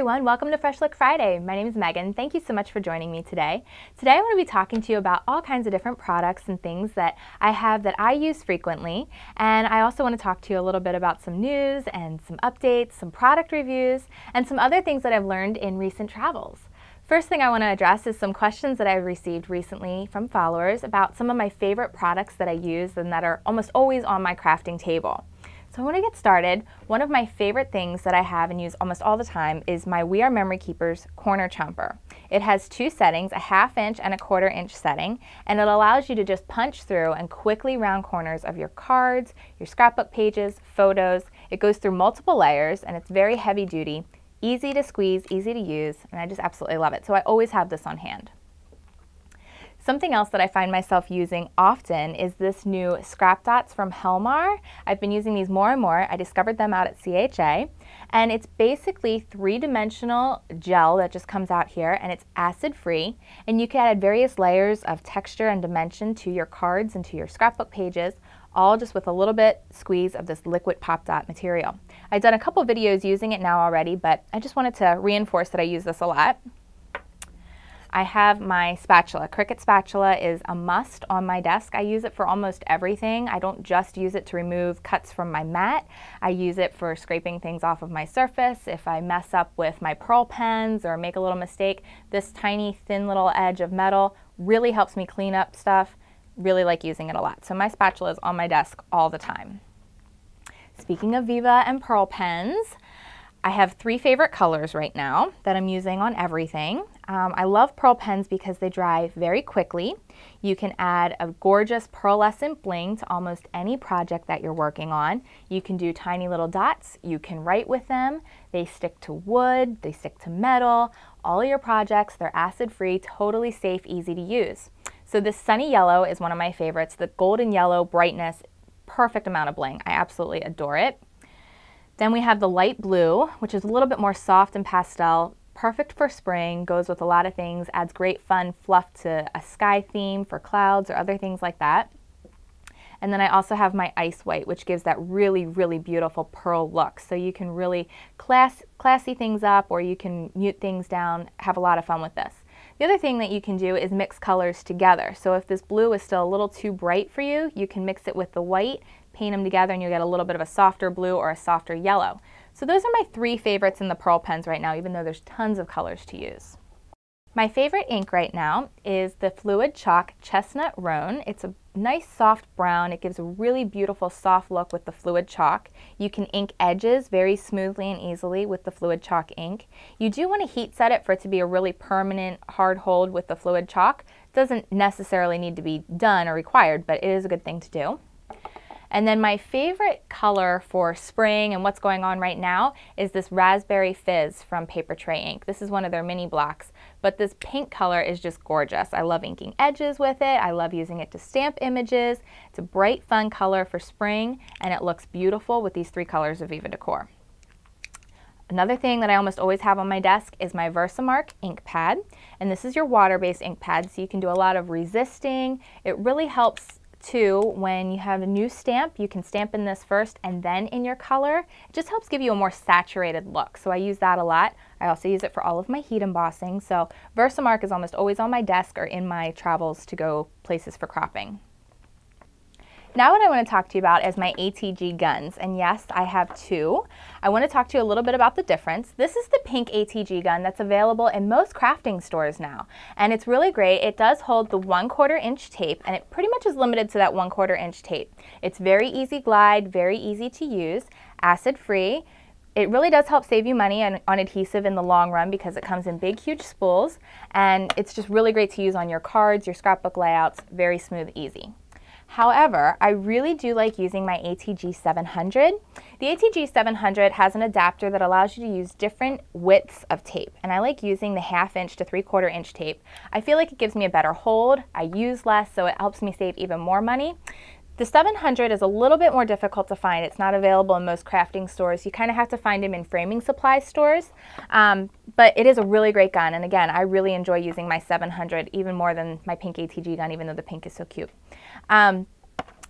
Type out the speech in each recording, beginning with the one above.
everyone, welcome to Fresh Look Friday. My name is Megan. Thank you so much for joining me today. Today I want to be talking to you about all kinds of different products and things that I have that I use frequently, and I also want to talk to you a little bit about some news and some updates, some product reviews, and some other things that I've learned in recent travels. First thing I want to address is some questions that I've received recently from followers about some of my favorite products that I use and that are almost always on my crafting table. So I want to get started. One of my favorite things that I have and use almost all the time is my We Are Memory Keepers Corner Chomper. It has two settings, a 1/2 inch and a 1/4 inch setting, and it allows you to just punch through and quickly round corners of your cards, your scrapbook pages, photos. It goes through multiple layers and it's very heavy duty, easy to squeeze, easy to use, and I just absolutely love it. So I always have this on hand. Something else that I find myself using often is this new scrap dots from Helmar. I've been using these more and more. I discovered them out at CHA, and it's basically three-dimensional gel that just comes out here, and it's acid-free, and you can add various layers of texture and dimension to your cards and to your scrapbook pages, all just with a little bit squeeze of this liquid pop dot material. I've done a couple videos using it now already, but I just wanted to reinforce that I use this a lot. I have my spatula. Cricut spatula is a must on my desk. I use it for almost everything. I don't just use it to remove cuts from my mat. I use it for scraping things off of my surface. If I mess up with my pearl pens or make a little mistake, this tiny thin little edge of metal really helps me clean up stuff. Really like using it a lot. So my spatula is on my desk all the time. Speaking of Viva and pearl pens, I have three favorite colors right now that I'm using on everything. I love pearl pens because they dry very quickly. You can add a gorgeous pearlescent bling to almost any project that you're working on. You can do tiny little dots. You can write with them. They stick to wood, they stick to metal. All of your projects, they're acid-free, totally safe, easy to use. So this sunny yellow is one of my favorites. The golden yellow brightness, perfect amount of bling. I absolutely adore it. Then we have the light blue, which is a little bit more soft and pastel, perfect for spring, goes with a lot of things, adds great fun fluff to a sky theme for clouds or other things like that. And then I also have my ice white, which gives that really, really beautiful pearl look. So you can really classy things up, or you can mute things down, have a lot of fun with this. The other thing that you can do is mix colors together. So if this blue is still a little too bright for you, you can mix it with the white, paint them together, and you get a little bit of a softer blue or a softer yellow. So those are my three favorites in the pearl pens right now, even though there's tons of colors to use. My favorite ink right now is the Fluid Chalk Chestnut Roan. It's a nice soft brown. It gives a really beautiful soft look with the Fluid Chalk. You can ink edges very smoothly and easily with the Fluid Chalk ink. You do want to heat set it for it to be a really permanent hard hold with the Fluid Chalk. It doesn't necessarily need to be done or required, but it is a good thing to do. And then my favorite color for spring and what's going on right now is this Raspberry Fizz from Paper Tray Ink. This is one of their mini blocks, but this pink color is just gorgeous. I love inking edges with it. I love using it to stamp images. It's a bright, fun color for spring, and it looks beautiful with these three colors of Viva Decor. Another thing that I almost always have on my desk is my Versamark ink pad, and this is your water-based ink pad, so you can do a lot of resisting. It really helps too, when you have a new stamp, you can stamp in this first and then in your color. It just helps give you a more saturated look, so I use that a lot. I also use it for all of my heat embossing, so Versamark is almost always on my desk or in my travels to go places for cropping. Now what I want to talk to you about is my ATG guns, and yes, I have two. I want to talk to you a little bit about the difference. This is the pink ATG gun that's available in most crafting stores now, and it's really great. It does hold the 1/4 inch tape, and it pretty much is limited to that 1/4 inch tape. It's very easy glide, very easy to use, acid-free. It really does help save you money on adhesive in the long run because it comes in big, huge spools, and it's just really great to use on your cards, your scrapbook layouts, very smooth, easy. However, I really do like using my ATG 700. The ATG 700 has an adapter that allows you to use different widths of tape, and I like using the 1/2 inch to 3/4 inch tape. I feel like it gives me a better hold, I use less, so it helps me save even more money. The 700 is a little bit more difficult to find. It's not available in most crafting stores. You kind of have to find them in framing supply stores, but it is a really great gun, and again, I really enjoy using my 700 even more than my pink ATG gun, even though the pink is so cute.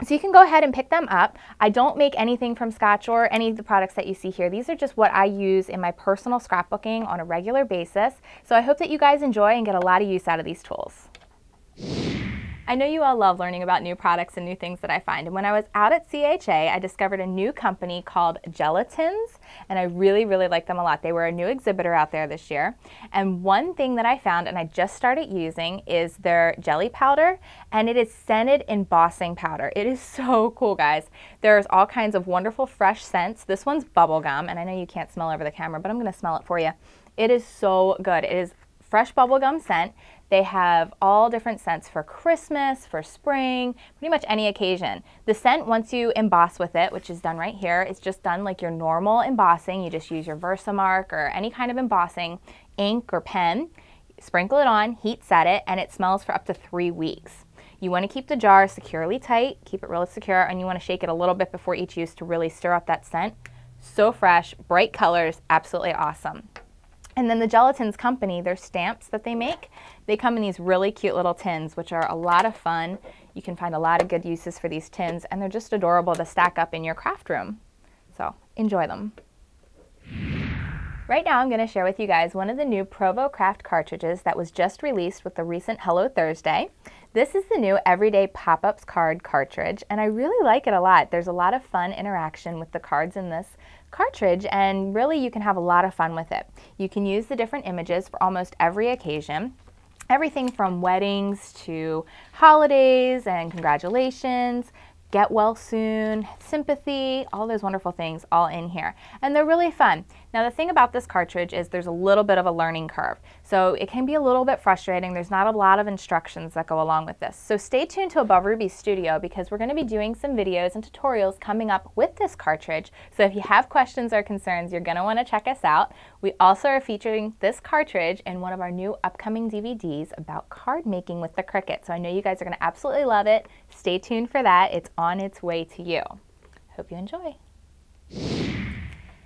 So you can go ahead and pick them up. I don't make anything from scratch or any of the products that you see here. These are just what I use in my personal scrapbooking on a regular basis. So I hope that you guys enjoy and get a lot of use out of these tools. I know you all love learning about new products and new things that I find. And when I was out at CHA, I discovered a new company called Gelatins, and I really, really like them a lot. They were a new exhibitor out there this year. And one thing that I found, and I just started using, is their jelly powder, and it is scented embossing powder. It is so cool, guys. There's all kinds of wonderful fresh scents. This one's bubblegum, and I know you can't smell over the camera, but I'm gonna smell it for you. It is so good. It is fresh bubblegum scent. They have all different scents for Christmas, for spring, pretty much any occasion. The scent, once you emboss with it, which is done right here, it's just done like your normal embossing. You just use your Versamark or any kind of embossing, ink or pen, sprinkle it on, heat set it, and it smells for up to 3 weeks. You want to keep the jar securely tight, keep it really secure, and you want to shake it a little bit before each use to really stir up that scent. So fresh, bright colors, absolutely awesome. And then the Gelatins company, their stamps that they make, they come in these really cute little tins, which are a lot of fun. You can find a lot of good uses for these tins, and they're just adorable to stack up in your craft room. So enjoy them. Right now I'm going to share with you guys one of the new Provo Craft cartridges that was just released with the recent Hello Thursday. This is the new Everyday Pop-Ups card cartridge, and I really like it a lot. There's a lot of fun interaction with the cards in this cartridge, and really you can have a lot of fun with it. You can use the different images for almost every occasion. Everything from weddings to holidays and congratulations, get well soon, sympathy, all those wonderful things all in here. And they're really fun. Now the thing about this cartridge is there's a little bit of a learning curve. So it can be a little bit frustrating. There's not a lot of instructions that go along with this. So stay tuned to Above Ruby's studio because we're going to be doing some videos and tutorials coming up with this cartridge. So if you have questions or concerns, you're going to want to check us out. We also are featuring this cartridge in one of our new upcoming DVDs about card making with the Cricut. So I know you guys are going to absolutely love it. Stay tuned for that. It's on its way to you. Hope you enjoy.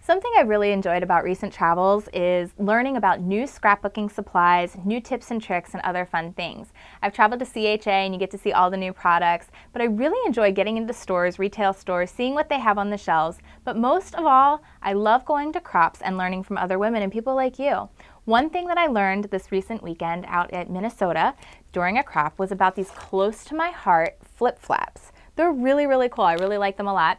Something I really enjoyed about recent travels is learning about new scrapbooking supplies, new tips and tricks, and other fun things. I've traveled to CHA and you get to see all the new products, but I really enjoy getting into stores, retail stores, seeing what they have on the shelves. But most of all, I love going to crops and learning from other women and people like you. One thing that I learned this recent weekend out at Minnesota during a crop was about these close to my heart flip-flaps. They're really, really cool. I really like them a lot.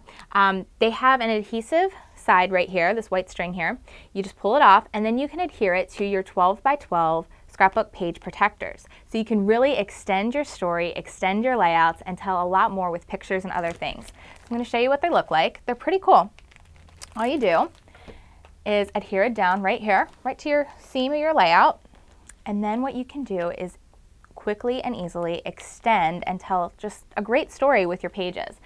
They have an adhesive side right here, this white string here. You just pull it off and then you can adhere it to your 12 by 12 scrapbook page protectors. So you can really extend your story, extend your layouts, and tell a lot more with pictures and other things. So I'm going to show you what they look like. They're pretty cool. All you do is adhere it down right here, right to your seam of your layout. And then what you can do is quickly and easily extend and tell just a great story with your pages.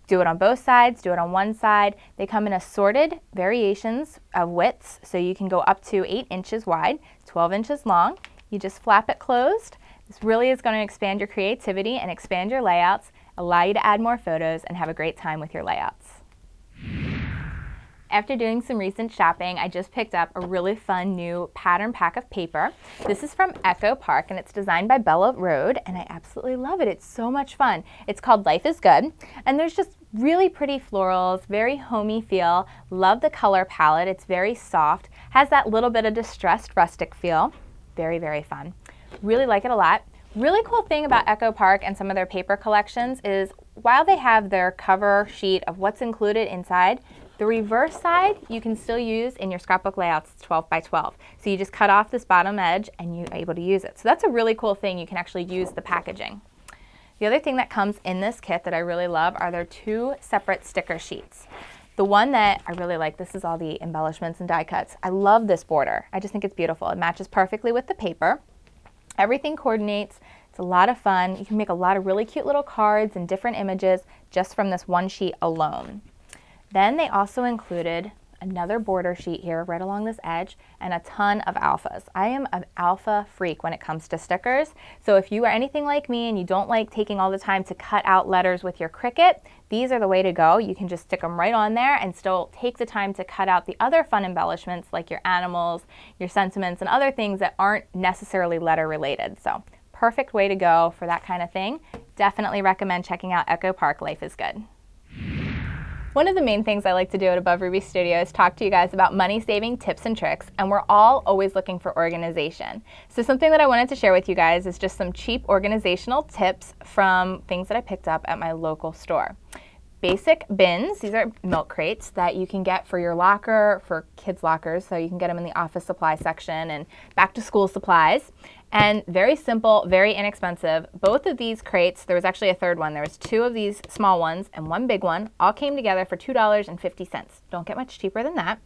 Do it on both sides, do it on one side. They come in assorted variations of widths, so you can go up to 8 inches wide, 12 inches long. You just flap it closed. This really is going to expand your creativity and expand your layouts, allow you to add more photos, and have a great time with your layouts. After doing some recent shopping, I just picked up a really fun new pattern pack of paper. This is from Echo Park and it's designed by Bella Road, and I absolutely love it. It's so much fun. It's called Life is Good, and there's just really pretty florals, very homey feel. Love the color palette. It's very soft, has that little bit of distressed rustic feel. Very, very fun. Really like it a lot. Really cool thing about Echo Park and some of their paper collections is while they have their cover sheet of what's included inside, the reverse side you can still use in your scrapbook layouts. It's 12 by 12. So you just cut off this bottom edge and you're able to use it. So that's a really cool thing. You can actually use the packaging. The other thing that comes in this kit that I really love are their 2 separate sticker sheets. The one that I really like, this is all the embellishments and die cuts. I love this border. I just think it's beautiful. It matches perfectly with the paper. Everything coordinates. It's a lot of fun. You can make a lot of really cute little cards and different images just from this one sheet alone. Then they also included another border sheet here right along this edge and a ton of alphas. I am an alpha freak when it comes to stickers. So if you are anything like me and you don't like taking all the time to cut out letters with your Cricut, these are the way to go. You can just stick them right on there and still take the time to cut out the other fun embellishments like your animals, your sentiments, and other things that aren't necessarily letter related. So perfect way to go for that kind of thing. definitely recommend checking out Echo Park Life is Good. One of the main things I like to do at Above Ruby Studio is talk to you guys about money-saving tips and tricks, and we're all always looking for organization. So something that I wanted to share with you guys is just some cheap organizational tips from things that I picked up at my local store. Basic bins, these are milk crates that you can get for your locker, for kids' lockers, so you can get them in the office supply section and back to school supplies. And very simple, very inexpensive. Both of these crates, there was actually a third one. There was 2 of these small ones and 1 big one, all came together for $2.50. Don't get much cheaper than that.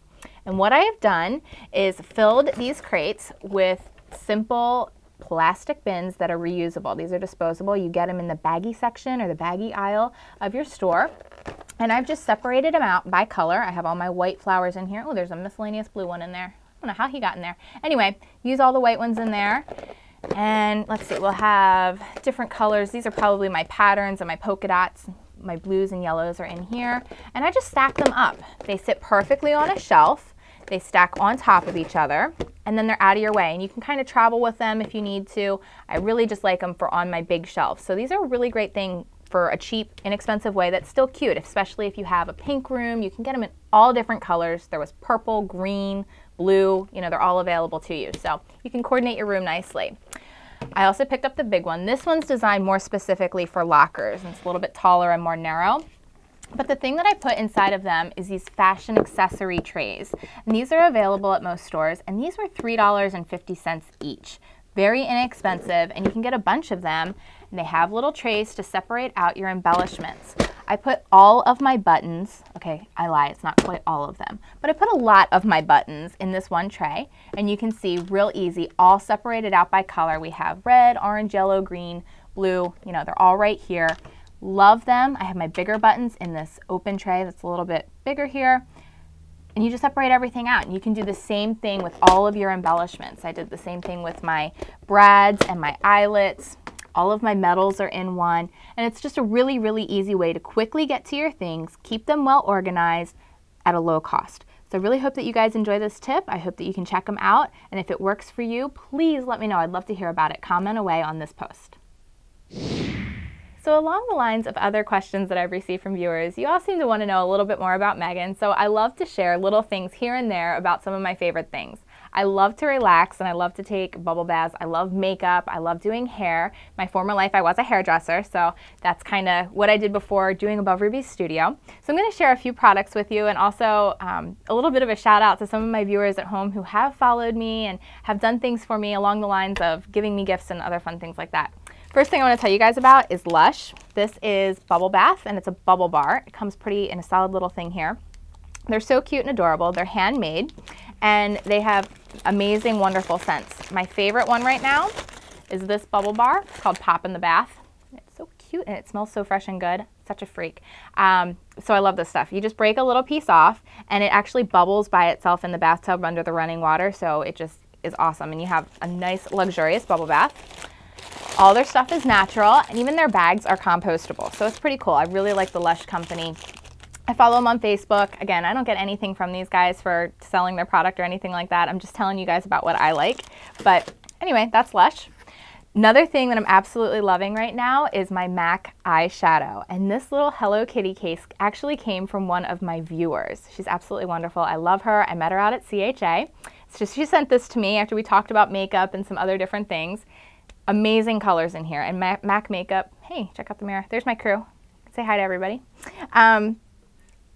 And what I have done is filled these crates with simple plastic bins that are reusable. These are disposable. You get them in the baggy section or the baggy aisle of your store. And I've just separated them out by color. I have all my white flowers in here. Oh, there's a miscellaneous blue one in there. I don't know how he got in there. Anyway, use all the white ones in there. And let's see, we'll have different colors. These are probably my patterns and my polka dots. My blues and yellows are in here. And I just stack them up. They sit perfectly on a shelf. They stack on top of each other, and then they're out of your way. And you can kind of travel with them if you need to. I really just like them for on my big shelf. So these are a really great thing for a cheap, inexpensive way that's still cute, especially if you have a pink room. You can get them in all different colors. There was purple, green, blue, you know, they're all available to you. So you can coordinate your room nicely. I also picked up the big one. This one's designed more specifically for lockers, and it's a little bit taller and more narrow. But the thing that I put inside of them is these fashion accessory trays. And these are available at most stores, and these were $3.50 each. Very inexpensive, and you can get a bunch of them, and they have little trays to separate out your embellishments. I put all of my buttons, okay, I lie, it's not quite all of them, but I put a lot of my buttons in this one tray, and you can see real easy, all separated out by color. We have red, orange, yellow, green, blue, you know, they're all right here. Love them. I have my bigger buttons in this open tray that's a little bit bigger here. And you just separate everything out. And you can do the same thing with all of your embellishments. I did the same thing with my brads and my eyelets. All of my metals are in one. And it's just a really, really easy way to quickly get to your things, keep them well organized at a low cost. So I really hope that you guys enjoy this tip. I hope that you can check them out. And if it works for you, please let me know. I'd love to hear about it. Comment away on this post. So along the lines of other questions that I've received from viewers, you all seem to want to know a little bit more about Megan, so I love to share little things here and there about some of my favorite things. I love to relax and I love to take bubble baths. I love makeup. I love doing hair. My former life, I was a hairdresser, so that's kind of what I did before doing Above Ruby Studio. So I'm going to share a few products with you, and also a little bit of a shout out to some of my viewers at home who have followed me and have done things for me along the lines of giving me gifts and other fun things like that. First thing I want to tell you guys about is Lush. This is Bubble Bath, and it's a bubble bar. It comes pretty in a solid little thing here. They're so cute and adorable. They're handmade, and they have amazing, wonderful scents. My favorite one right now is this bubble bar. It's called Pop in the Bath. It's so cute, and it smells so fresh and good. Such a freak. So I love this stuff. You just break a little piece off, and it actually bubbles by itself in the bathtub under the running water, so it just is awesome, and you have a nice, luxurious bubble bath. All their stuff is natural, and even their bags are compostable, so it's pretty cool. I really like the Lush company. I follow them on Facebook. Again, I don't get anything from these guys for selling their product or anything like that. I'm just telling you guys about what I like. But anyway, that's Lush. Another thing that I'm absolutely loving right now is my MAC eyeshadow. And this little Hello Kitty case actually came from one of my viewers. She's absolutely wonderful. I love her. I met her out at CHA. So she sent this to me after we talked about makeup and some other different things. Amazing colors in here, and MAC makeup. Hey, check out the mirror. There's my crew. Say hi to everybody.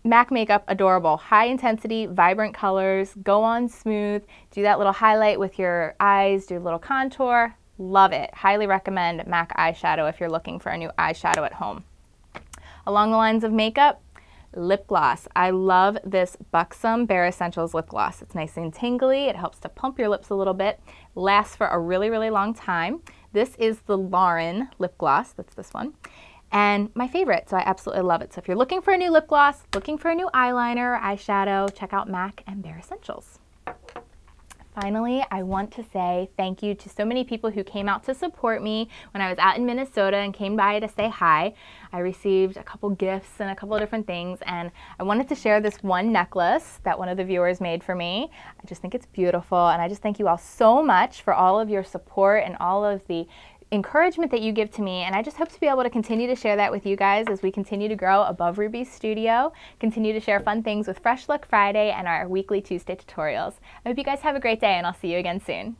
MAC makeup, adorable. High intensity, vibrant colors, go on smooth. Do that little highlight with your eyes, do a little contour. Love it. Highly recommend MAC eyeshadow if you're looking for a new eyeshadow at home. Along the lines of makeup, lip gloss. I love this Buxom Bare Essentials lip gloss. It's nice and tingly. It helps to plump your lips a little bit. Lasts for a really, really long time. This is the Lauren lip gloss. That's this one. And my favorite, so I absolutely love it. So if you're looking for a new lip gloss, looking for a new eyeliner, eyeshadow, check out MAC and Bare Essentials. Finally, I want to say thank you to so many people who came out to support me when I was out in Minnesota and came by to say hi. I received a couple gifts and a couple of different things, and I wanted to share this one necklace that one of the viewers made for me. I just think it's beautiful, and I just thank you all so much for all of your support and all of the encouragement that you give to me, and I just hope to be able to continue to share that with you guys as we continue to grow above Ruby's studio, continue to share fun things with Fresh Look Friday and our weekly Tuesday tutorials. I hope you guys have a great day, and I'll see you again soon.